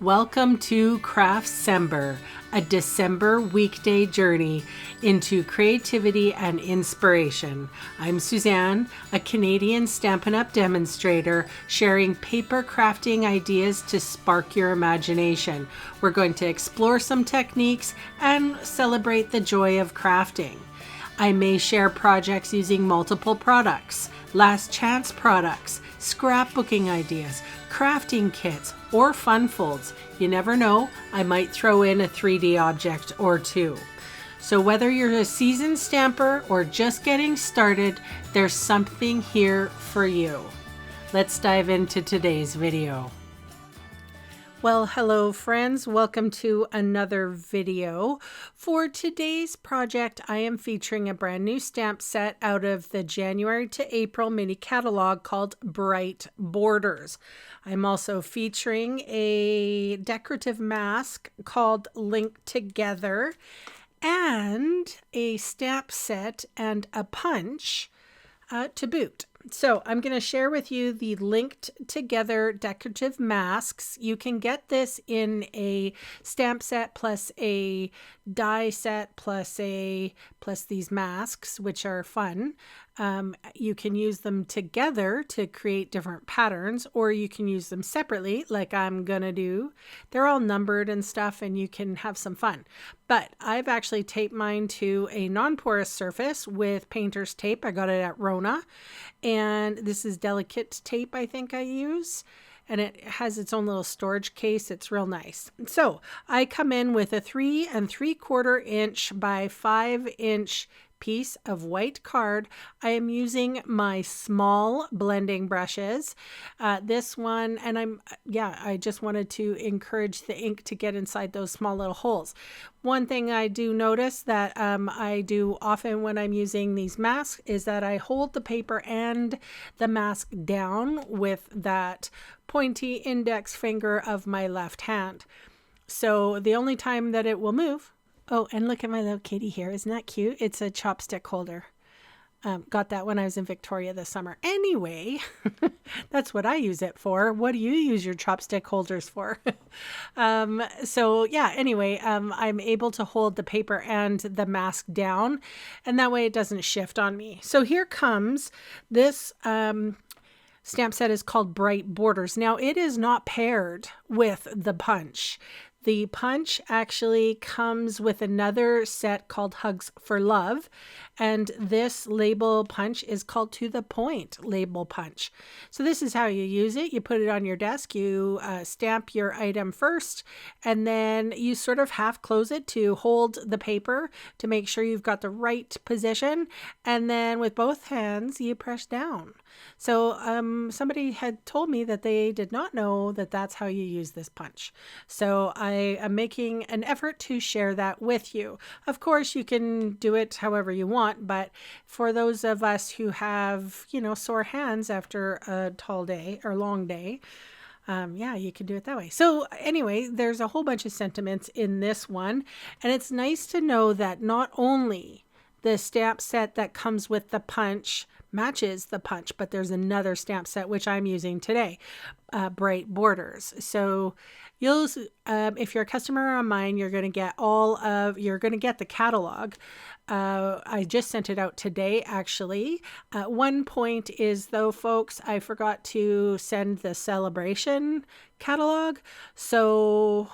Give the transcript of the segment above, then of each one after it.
Welcome to Craft Cember, a December weekday journey into creativity and inspiration. I'm Suzanne, a Canadian Stampin' Up demonstrator, sharing paper crafting ideas to spark your imagination. We're going to explore some techniques and celebrate the joy of crafting. I may share projects using multiple products, last chance products, scrapbooking ideas, crafting kits, or fun folds. You never know, I might throw in a 3D object or two. So whether you're a seasoned stamper or just getting started, there's something here for you. Let's dive into today's video. Well, hello friends, welcome to another video. For today's project, I am featuring a brand new stamp set out of the January to April mini catalog called Bright Borders. I'm also featuring a decorative mask called Link Together and a stamp set and a punch to boot. So I'm going to share with you the linked together decorative masks. You can get this in a stamp set plus a die set plus these masks, which are fun. You can use them together to create different patterns, or you can use them separately like I'm gonna do. They're all numbered and stuff, and you can have some fun. But I've actually taped mine to a non-porous surface with painter's tape. I got it at Rona, and this is delicate tape I think I use. And it has its own little storage case. It's real nice. So I come in with a 3 3/4 inch by 5 inch piece of white card. I am using my small blending brushes. This one, and I just wanted to encourage the ink to get inside those small little holes. One thing I do notice that I do often when I'm using these masks is that I hold the paper and the mask down with that pointy index finger of my left hand. So the only time that it will move. Oh, and look at my little kitty here. Isn't that cute? It's a chopstick holder. Got that when I was in Victoria this summer. Anyway, that's what I use it for. What do you use your chopstick holders for? Anyway, I'm able to hold the paper and the mask down, and that way it doesn't shift on me. So here comes this stamp set is called Bright Borders. Now, it is not paired with the punch. The punch actually comes with another set called Hugs for Love, and this label punch is called To the Point label punch. So this is how you use it. You put it on your desk, you stamp your item first, and then you sort of half close it to hold the paper to make sure you've got the right position, and then with both hands you press down. So somebody had told me that they did not know that that's how you use this punch. So I am making an effort to share that with you. Of course, you can do it however you want, but for those of us who have, sore hands after a tall day or long day, you can do it that way. So anyway, there's a whole bunch of sentiments in this one, and it's nice to know that not only the stamp set that comes with the punch matches the punch, but there's another stamp set which I'm using today, Bright Borders. So you'll, if you're a customer of mine, you're going to get the catalog. I just sent it out today, actually. One point is though, folks, I forgot to send the celebration catalog. So,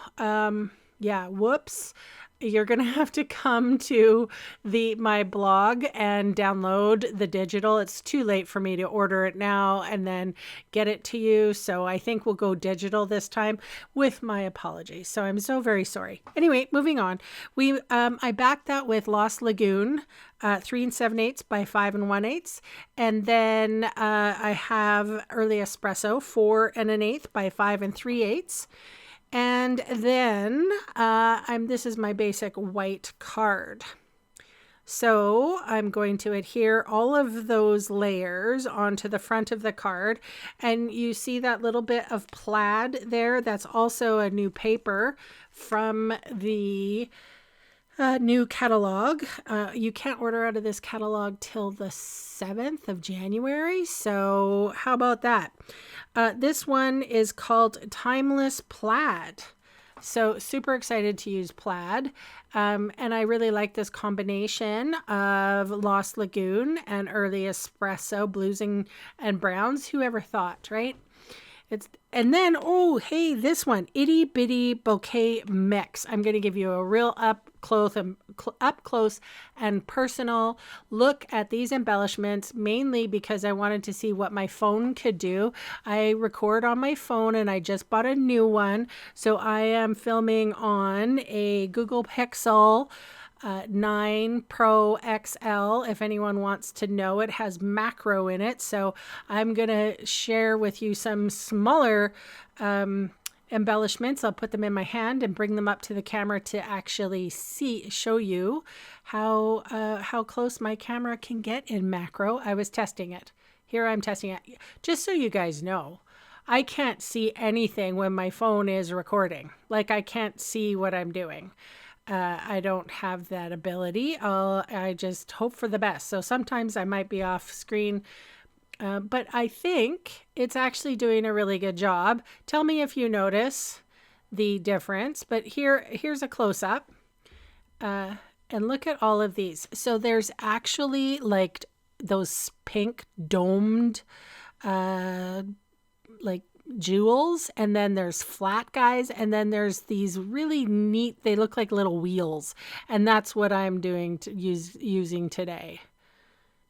whoops. You're going to have to come to my blog and download the digital. It's too late for me to order it now and then get it to you. So I think we'll go digital this time, with my apologies. So I'm so very sorry. Anyway, moving on. I backed that with Lost Lagoon, 3 7/8 by 5 1/8. And then I have Early Espresso, 4 1/8 by 5 3/8. And then this is my basic white card. So I'm going to adhere all of those layers onto the front of the card. And you see that little bit of plaid there? That's also a new paper from the new catalog. You can't order out of this catalog till the 7th of January. So how about that? This one is called Timeless Plaid. So super excited to use plaid. And I really like this combination of Lost Lagoon and early espresso, blues and browns. Whoever thought, right? And then, oh, hey, this one, Itty Bitty Bouquet Mix. I'm going to give you a real up close and personal look at these embellishments, mainly because I wanted to see what my phone could do. I record on my phone and I just bought a new one. So I am filming on a Google Pixel 9 Pro XL. If anyone wants to know, it has macro in it. So I'm going to share with you some smaller embellishments. I'll put them in my hand and bring them up to the camera to actually show you how close my camera can get in macro. I was testing it. Here I'm testing it. Just so you guys know, I can't see anything when my phone is recording. Like, I can't see what I'm doing. I don't have that ability. I just hope for the best. So sometimes I might be off screen, but I think it's actually doing a really good job. Tell me if you notice the difference, but here's a close-up. And look at all of these. So there's actually like those pink domed, like jewels, and then there's flat guys, and then there's these really neat, they look like little wheels, and that's what I'm doing using today.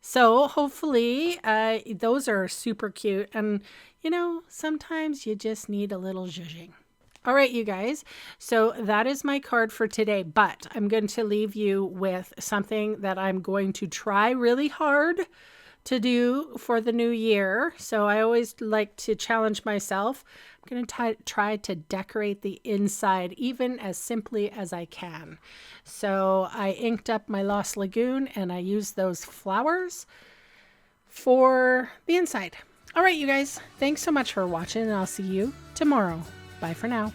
So hopefully those are super cute, and you know, sometimes you just need a little zhuzhing. All right, you guys, so that is my card for today, but I'm going to leave you with something that I'm going to try really hard to do for the new year. So I always like to challenge myself. I'm going to try to decorate the inside even as simply as I can. So I inked up my Lost Lagoon and I used those flowers for the inside. All right, you guys, thanks so much for watching, and I'll see you tomorrow. Bye for now.